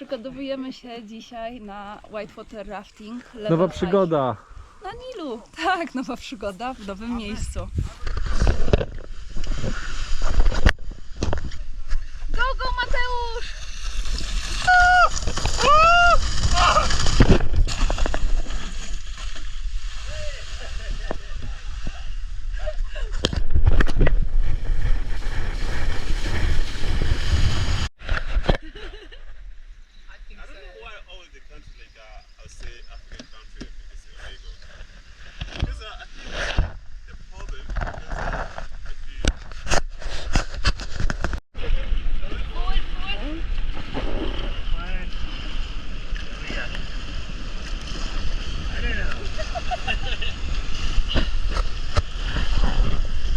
Przygotowujemy się dzisiaj na whitewater rafting. Nowa przygoda. Na Nilu. Tak, nowa przygoda w nowym miejscu. Go, go Mateusz!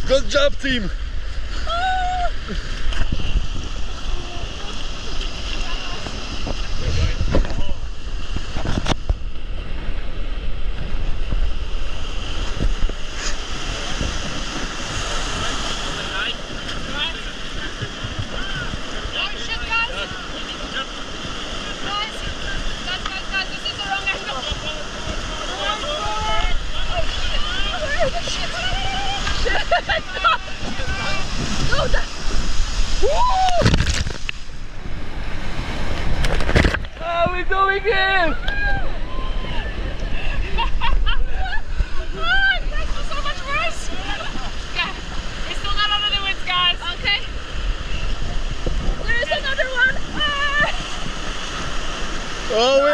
Good job, team! How are we doing here? That's so much worse. Yeah, we still got out of the woods, guys. Okay. There is another one. Oh, we...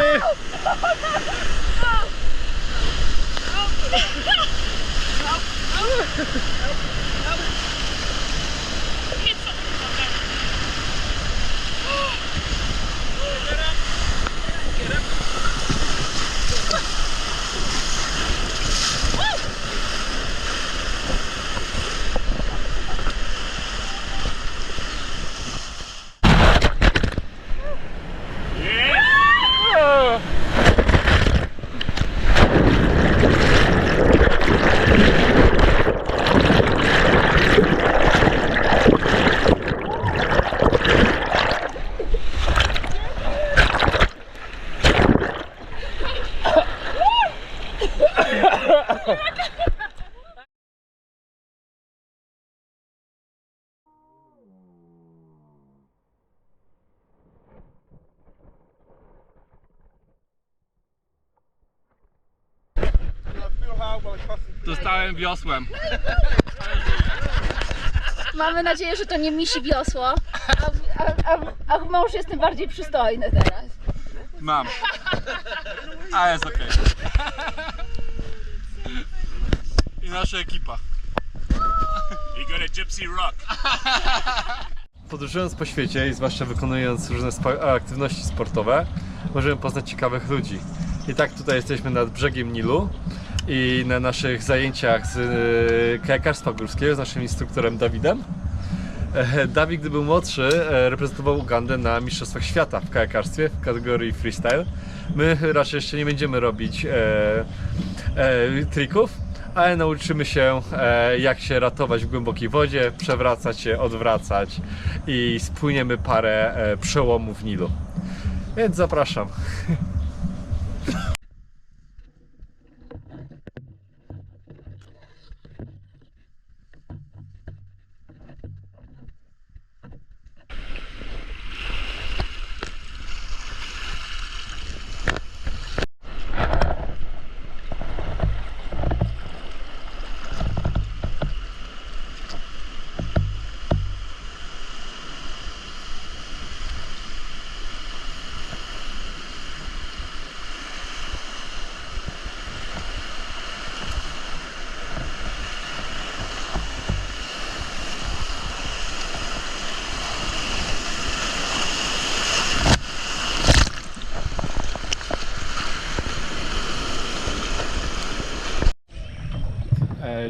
Hit something up there. Dostałem wiosłem. Mamy nadzieję, że to nie misi wiosło, a mąż jest tym bardziej przystojny teraz. Mam. A jest okej. I nasza ekipa. You got a gypsy rock. Podróżując po świecie i zwłaszcza wykonując różne aktywności sportowe, możemy poznać ciekawych ludzi. I tak tutaj jesteśmy nad brzegiem Nilu i na naszych zajęciach z kajakarstwa górskiego z naszym instruktorem Dawidem. Dawid, gdy był młodszy, reprezentował Ugandę na Mistrzostwach Świata w kajakarstwie w kategorii freestyle. My raczej jeszcze nie będziemy robić trików, ale nauczymy się, jak się ratować w głębokiej wodzie, przewracać się, odwracać i spłyniemy parę przełomów Nilu. Więc zapraszam.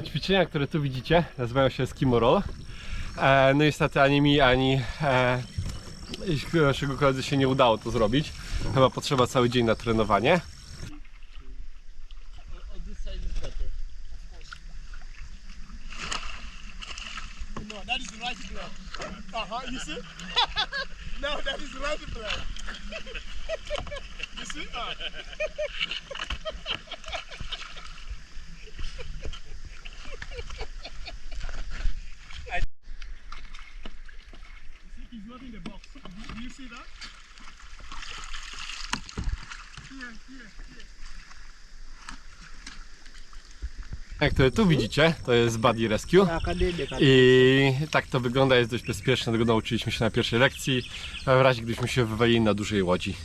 Ćwiczenia, które tu widzicie, nazywają się Eskimo Roll. No niestety ani mi, ani naszego koledzy się nie udało to zrobić. Chyba potrzeba cały dzień na trenowanie. That is the right block. You see? now that is running blood. You see? He's not in the box. Do you see that? Here. Jak to tu widzicie, to jest Buddy Rescue i tak to wygląda, jest dość bezpieczne, tego nauczyliśmy się na pierwszej lekcji, w razie gdybyśmy się wywalili na dużej łodzi.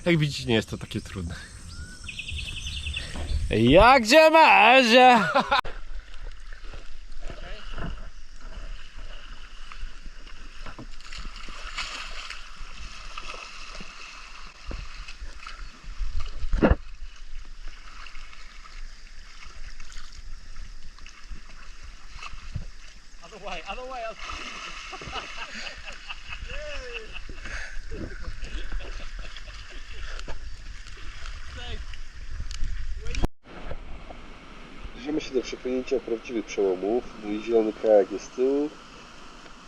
Jak widzicie, nie jest to takie trudne. Jak gdzie masz? Other way. Zbliżamy się do przepłynięcia prawdziwych przełomów. Mój zielony kajak jest z tyłu.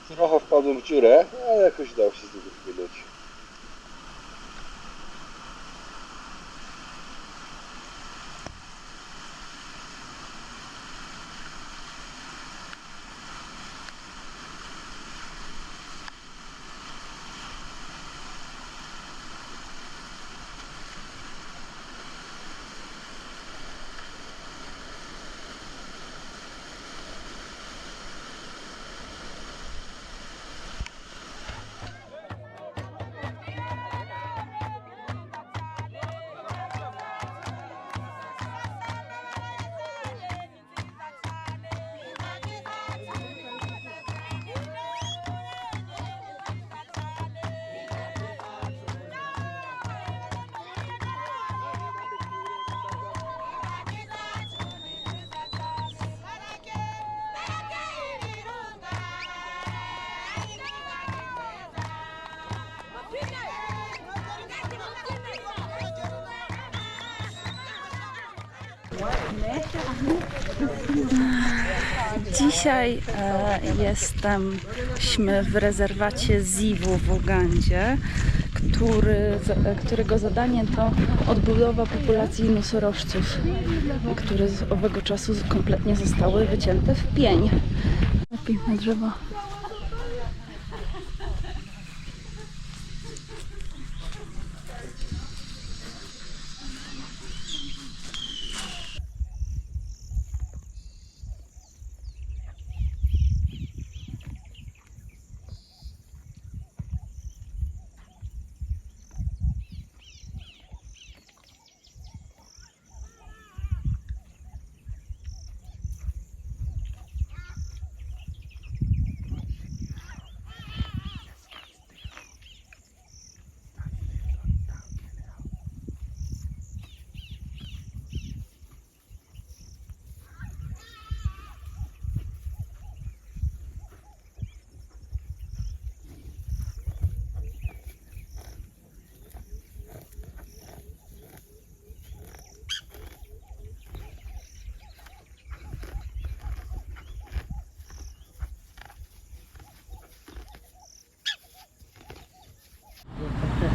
Trochę wpadłem w dziurę, ale jakoś dało się z niego wypłynąć. Dzisiaj jesteśmy w rezerwacie Zivu w Ugandzie, którego zadanie to odbudowa populacji nosorożców, które z owego czasu kompletnie zostały wycięte w pień. Piękne drzewo.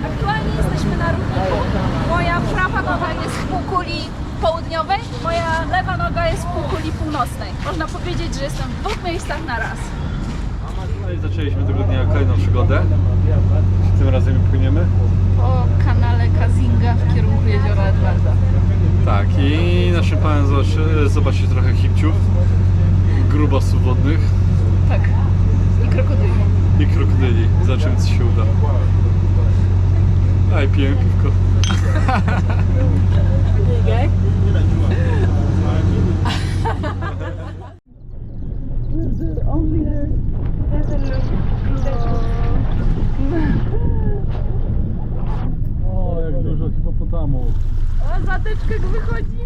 Aktualnie jesteśmy na równiku. Moja prawa noga jest w półkuli południowej, moja lewa noga jest w półkuli północnej. Można powiedzieć, że jestem w dwóch miejscach na raz. No i zaczęliśmy tego dnia kolejną przygodę. Tym razem płyniemy. Po kanale Kazinga w kierunku jeziora Edwarda. Tak, i naszym planem zobaczyć trochę hipciów, grubasów wodnych Tak. I krokodyli. i krokodyli. Zobaczymy, co się uda. A i pijemy piwko. O, jak dużo hipopotamów. O, zateczek wychodzi,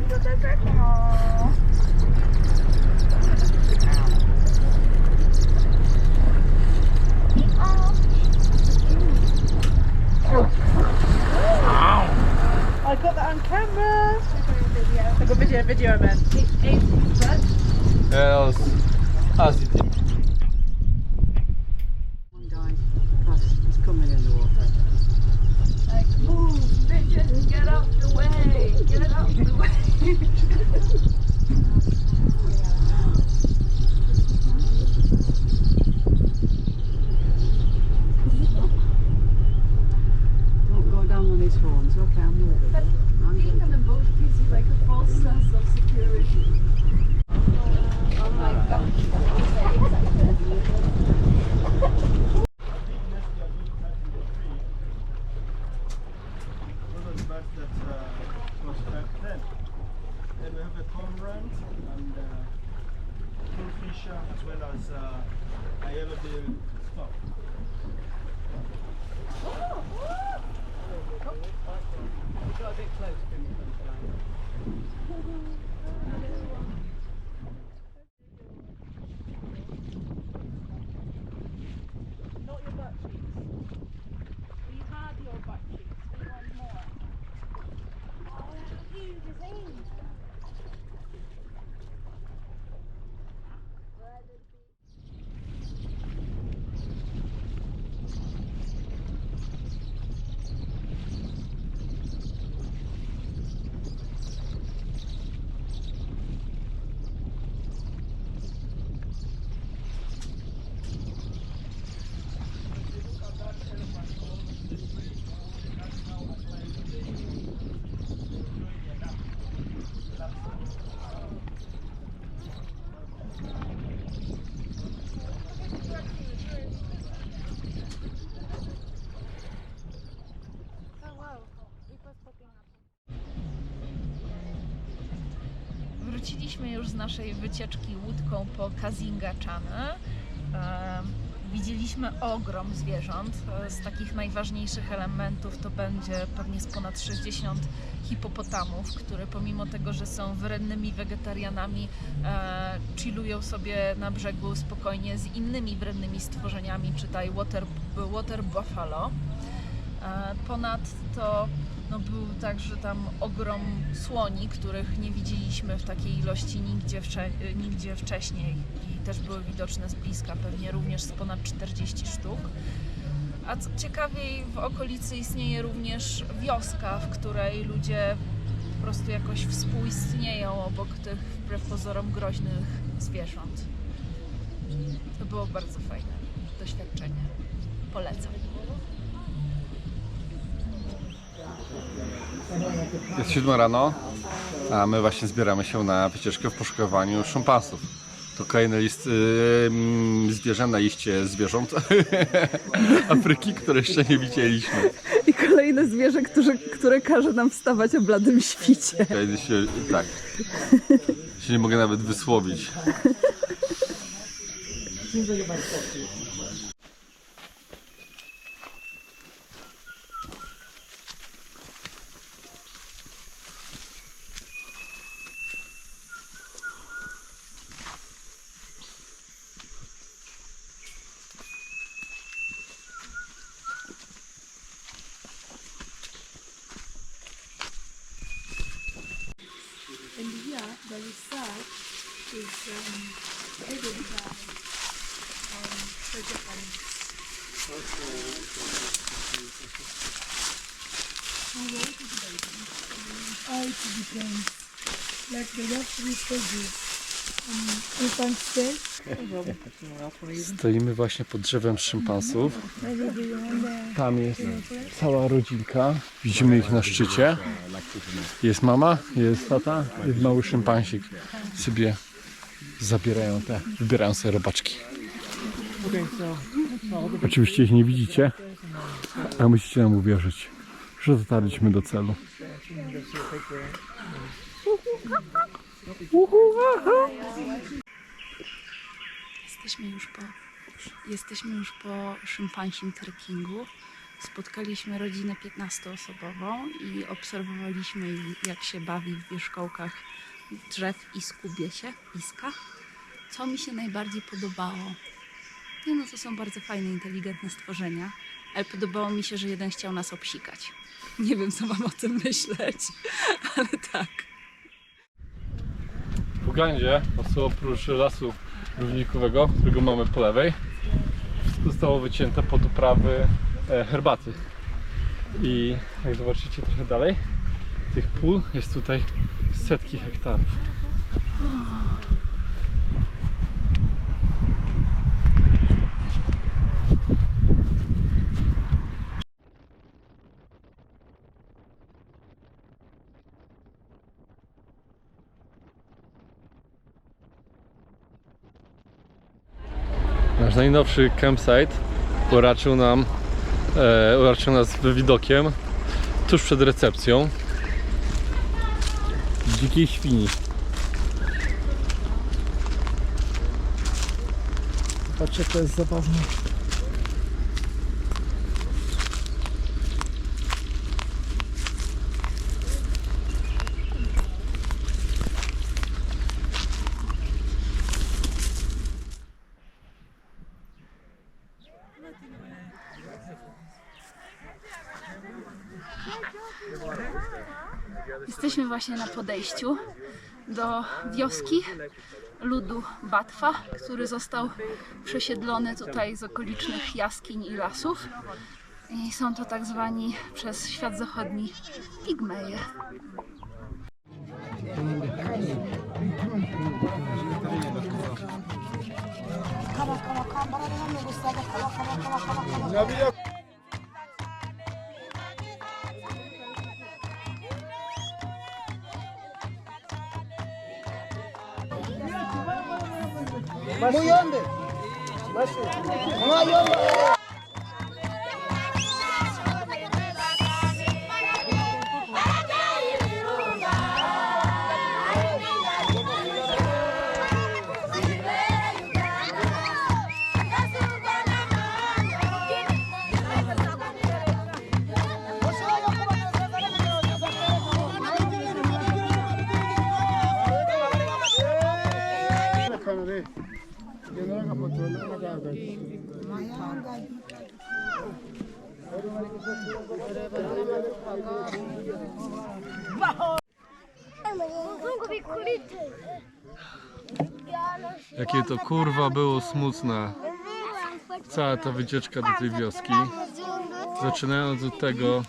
zateczek. I got that on camera. Tego video man. Ja z Azji. One guy, plus he's coming in. Get out the way! Get out the way! Don't go down on his horns. Okay, I'm moving. Being on the boat gives you like a false sense of security. Oh my god. Those are the birds that was back then. Then we have a cormorant and kingfisher as well as a yellow-billed stork. Not your butt cheeks. We had your butt cheeks. We want more. Oh, how huge is he? Wróciliśmy już z naszej wycieczki łódką po Kazinga Channel. Widzieliśmy ogrom zwierząt. Z takich najważniejszych elementów to będzie pewnie z ponad 60 hipopotamów, które pomimo tego, że są wrednymi wegetarianami, chillują sobie na brzegu spokojnie z innymi wrednymi stworzeniami, czytaj water buffalo. Ponadto był także tam ogrom słoni, których nie widzieliśmy w takiej ilości nigdzie wcześniej i też były widoczne z bliska, pewnie również z ponad 40 sztuk. A co ciekawiej, w okolicy istnieje również wioska, w której ludzie po prostu jakoś współistnieją obok tych wbrew pozorom groźnych zwierząt. To było bardzo fajne doświadczenie. Polecam. Jest 7 rano, a my właśnie zbieramy się na wycieczkę w poszukiwaniu szympansów. To kolejny list zwierzę na liście zwierząt Afryki, które jeszcze nie widzieliśmy. I kolejne zwierzę, które każe nam wstawać o bladym świcie. Tak. Się nie mogę nawet wysłowić. And here, the research is headed by Japanese. It depends. Like the doctor told you, you can stay. Stoimy właśnie pod drzewem szympansów. Tam jest cała rodzinka. Widzimy ich na szczycie. Jest mama, jest tata, jest mały szympansik. Sobie wybierają sobie robaczki. Oczywiście ich nie widzicie, ale musicie nam uwierzyć, że dotarliśmy do celu. Jesteśmy już po szympansim trekkingu. Spotkaliśmy rodzinę 15-osobową i obserwowaliśmy, jak się bawi w wierzchołkach drzew i skubie się, piska. Co mi się najbardziej podobało? To są bardzo fajne, inteligentne stworzenia, ale podobało mi się, że jeden chciał nas obsikać. Nie wiem, co mam o tym myśleć, ale tak. W Ugandzie, oprócz lasu równikowego, którego mamy po lewej, zostało wycięte pod uprawy herbaty. I jak zobaczycie trochę dalej, tych pól jest tutaj setki hektarów. Nasz najnowszy campsite uraczył nas widokiem tuż przed recepcją dzikiej świni. Patrzcie, to jest zabawne. Jesteśmy właśnie na podejściu do wioski ludu Batwa, który został przesiedlony tutaj z okolicznych jaskiń i lasów. I są to tak zwani przez świat zachodni pigmeje. Jakie to kurwa było smutne. Cała ta wycieczka do tej wioski. Zaczynając od tego,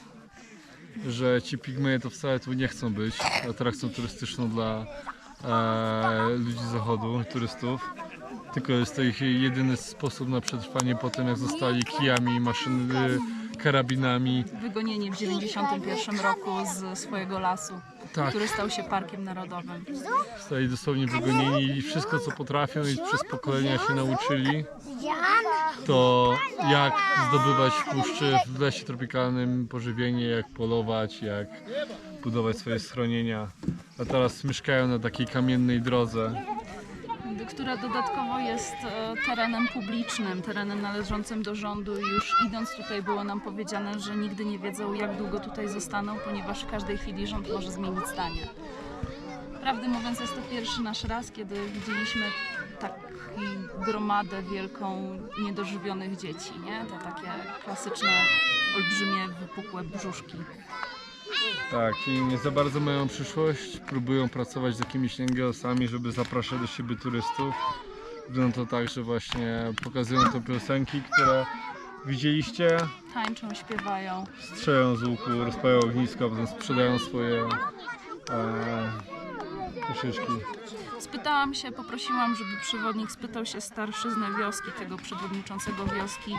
że ci pigmeje to wcale tu nie chcą być atrakcją turystyczną dla ludzi z zachodu, turystów. Tylko jest to ich jedyny sposób na przetrwanie po tym, jak zostali kijami, maszyny, karabinami. Wygonieni w 1991 roku z swojego lasu, Tak. który stał się parkiem narodowym. Zostali dosłownie wygonieni i wszystko co potrafią i przez pokolenia się nauczyli, to jak zdobywać w puszczy, w lesie tropikalnym pożywienie, jak polować, jak budować swoje schronienia. A teraz mieszkają na takiej kamiennej drodze. Która dodatkowo jest terenem publicznym, terenem należącym do rządu i już idąc tutaj było nam powiedziane, że nigdy nie wiedzą, jak długo tutaj zostaną, ponieważ w każdej chwili rząd może zmienić zdanie. Prawdę mówiąc, jest to pierwszy nasz raz, kiedy widzieliśmy taką gromadę wielką niedożywionych dzieci, nie? Te takie klasyczne, olbrzymie, wypukłe brzuszki. Tak, i nie za bardzo mają przyszłość, próbują pracować z jakimiś NGO-sami, żeby zapraszać do siebie turystów. Wygląda to tak, że właśnie pokazują te piosenki, które widzieliście, Tańczą, śpiewają. strzelają z łuku, rozpalają ognisko, a potem sprzedają swoje poszyszki. Spytałam się, poprosiłam, żeby przewodnik spytał się starszyzny wioski, tego przewodniczącego wioski,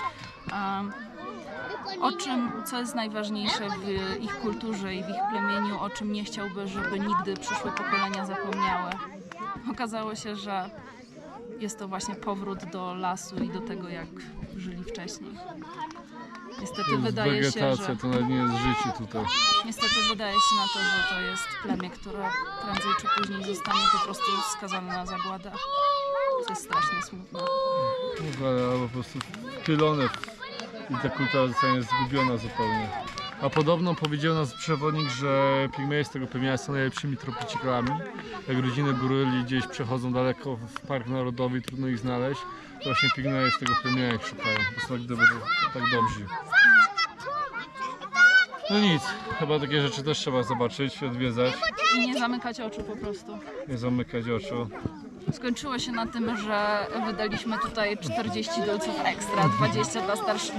o czym, co jest najważniejsze w ich kulturze i w ich plemieniu, o czym nie chciałby, żeby nigdy przyszłe pokolenia zapomniały. Okazało się, że jest to właśnie powrót do lasu i do tego, jak żyli wcześniej. Niestety wydaje się, Wegetacja że... to nawet nie jest życie tutaj. Niestety wydaje się na to, że to jest plemię, które prędzej czy później zostanie po prostu skazane na zagładę. To jest strasznie smutne. Albo po prostu wpylone i ta kultura zostanie zgubiona zupełnie. A podobno powiedział nas przewodnik, że pigmeje z tego plemienia są najlepszymi tropicielami. Jak rodziny goryli gdzieś przechodzą daleko w park narodowy, trudno ich znaleźć, to właśnie pigmeje z tego plemienia ich szukają. To są tak dobrzy. No nic, chyba takie rzeczy też trzeba zobaczyć, odwiedzać, I nie zamykać oczu po prostu. nie zamykać oczu. Skończyło się na tym, że wydaliśmy tutaj 40 dolców ekstra, 20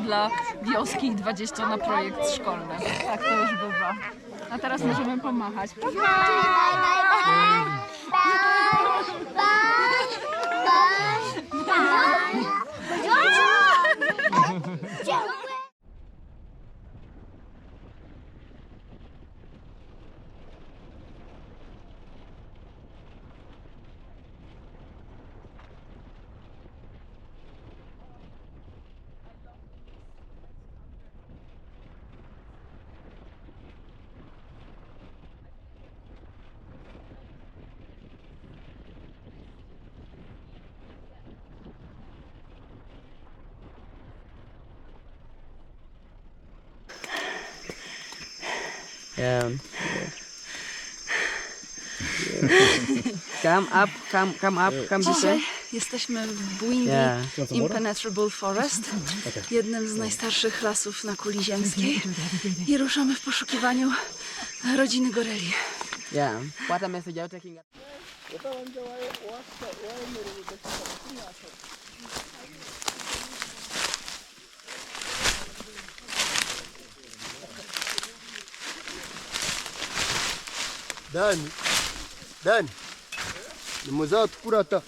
dla wioski i 20 na projekt szkolny. Tak to już bywa. A teraz możemy pomachać. Yeah. Come up, come this way. Dzisiaj jesteśmy w Bwindi Yeah. Impenetrable Forest, jednym z najstarszych lasów na kuli ziemskiej, i ruszamy w poszukiwaniu rodziny goryli. Yeah. What a message you're taking. Dan, nimezat kurata.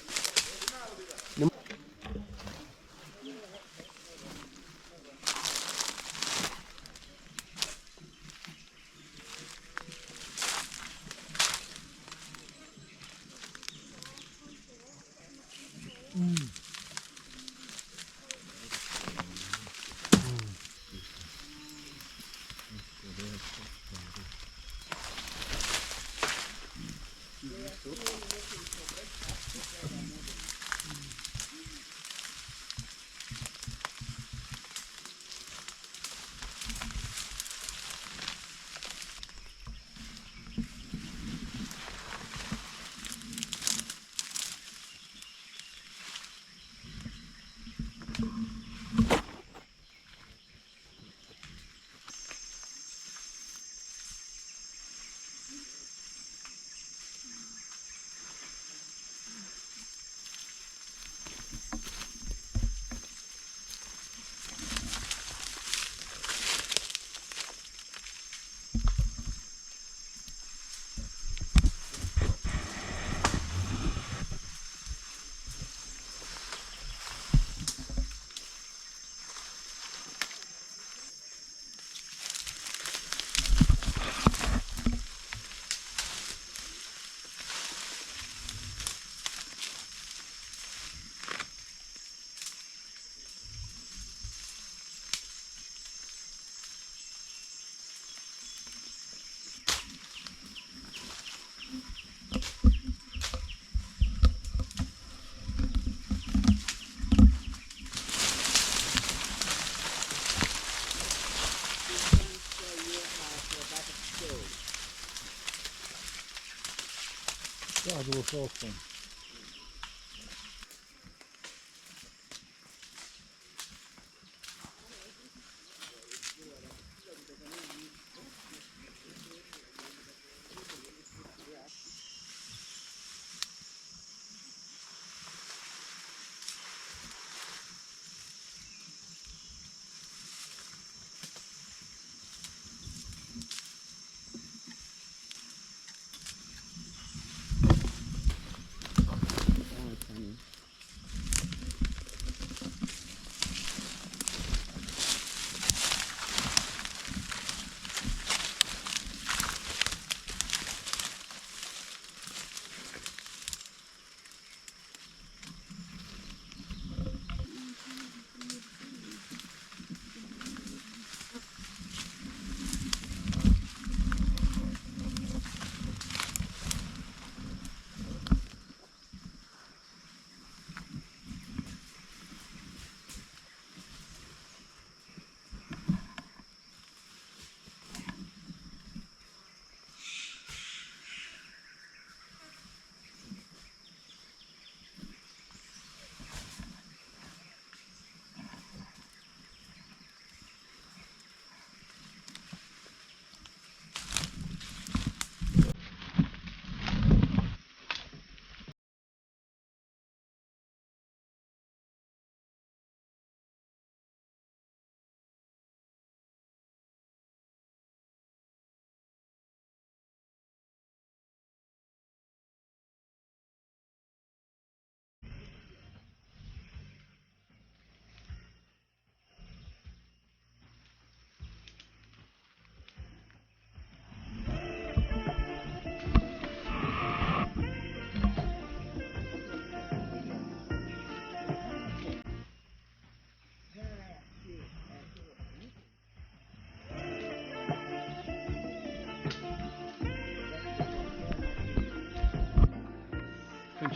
Tak, było prosto.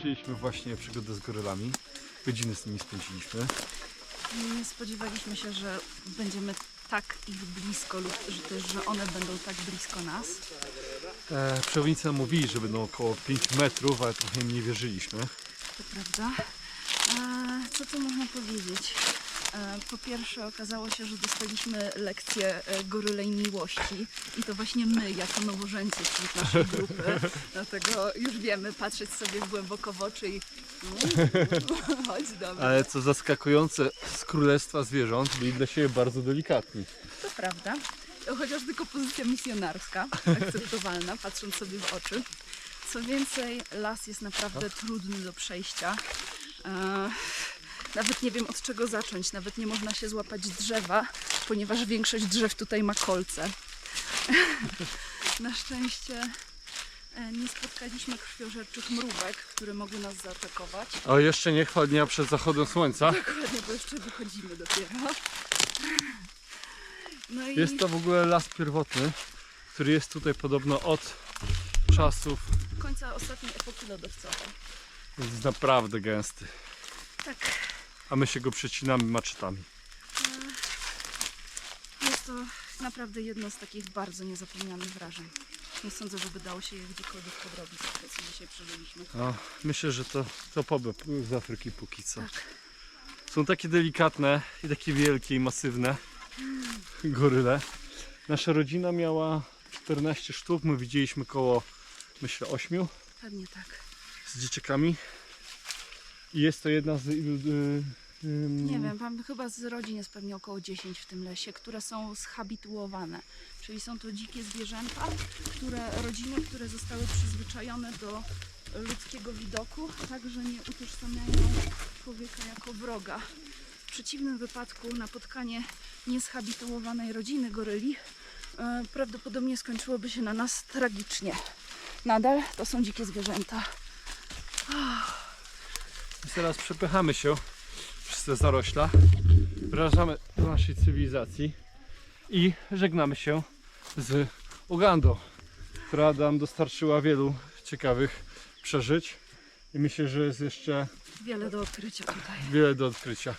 Zakończyliśmy właśnie przygodę z gorylami. Godzinę z nimi spędziliśmy. Nie spodziewaliśmy się, że będziemy tak ich blisko lub że też, że one będą tak blisko nas. Przewodnicy nam mówili, że będą około 5 metrów, ale trochę im nie wierzyliśmy. To prawda. Co tu można powiedzieć? Po pierwsze okazało się, że dostaliśmy lekcję gorylej miłości i to właśnie my, jako nowożeńcy wśród naszej grupy. Dlatego już wiemy patrzeć sobie głęboko w oczy i chodź dobra. Ale co zaskakujące, z królestwa zwierząt byli dla siebie bardzo delikatni. To prawda. Chociaż tylko pozycja misjonarska, akceptowalna, patrząc sobie w oczy. Co więcej, las jest naprawdę trudny do przejścia. Nawet nie wiem od czego zacząć, nawet nie można się złapać drzewa, ponieważ większość drzew tutaj ma kolce. Na szczęście nie spotkaliśmy krwiożerczych mrówek, które mogły nas zaatakować. O, jeszcze nie dnia przed zachodem słońca. Dokładnie, bo jeszcze wychodzimy dopiero. No i Jest to w ogóle las pierwotny, który jest tutaj podobno od czasów. końca ostatniej epoki lodowcowej. Jest naprawdę gęsty. Tak, A my się go przecinamy maczetami. jest to naprawdę jedno z takich bardzo niezapomnianych wrażeń. Nie sądzę, żeby dało się je gdziekolwiek podrobić, to co dzisiaj przeżyliśmy. No, myślę, że to pobyt z Afryki póki co. Tak. Są takie delikatne i takie wielkie i masywne goryle. Nasza rodzina miała 14 sztuk, my widzieliśmy koło, myślę, 8 Pewnie tak. z dzieciakami. I jest to jedna z... Nie wiem, mam chyba z rodzin jest pewnie około 10 w tym lesie, które są zhabituowane. Czyli są to dzikie zwierzęta, rodziny, które zostały przyzwyczajone do ludzkiego widoku, tak że nie utożsamiają człowieka jako wroga. W przeciwnym wypadku napotkanie niezhabituowanej rodziny goryli prawdopodobnie skończyłoby się na nas tragicznie. Nadal to są dzikie zwierzęta. Teraz przepychamy się przez te zarośla, wrażamy do naszej cywilizacji i żegnamy się z Ugandą, która nam dostarczyła wielu ciekawych przeżyć i myślę, że jest jeszcze Wiele do odkrycia tutaj. wiele do odkrycia.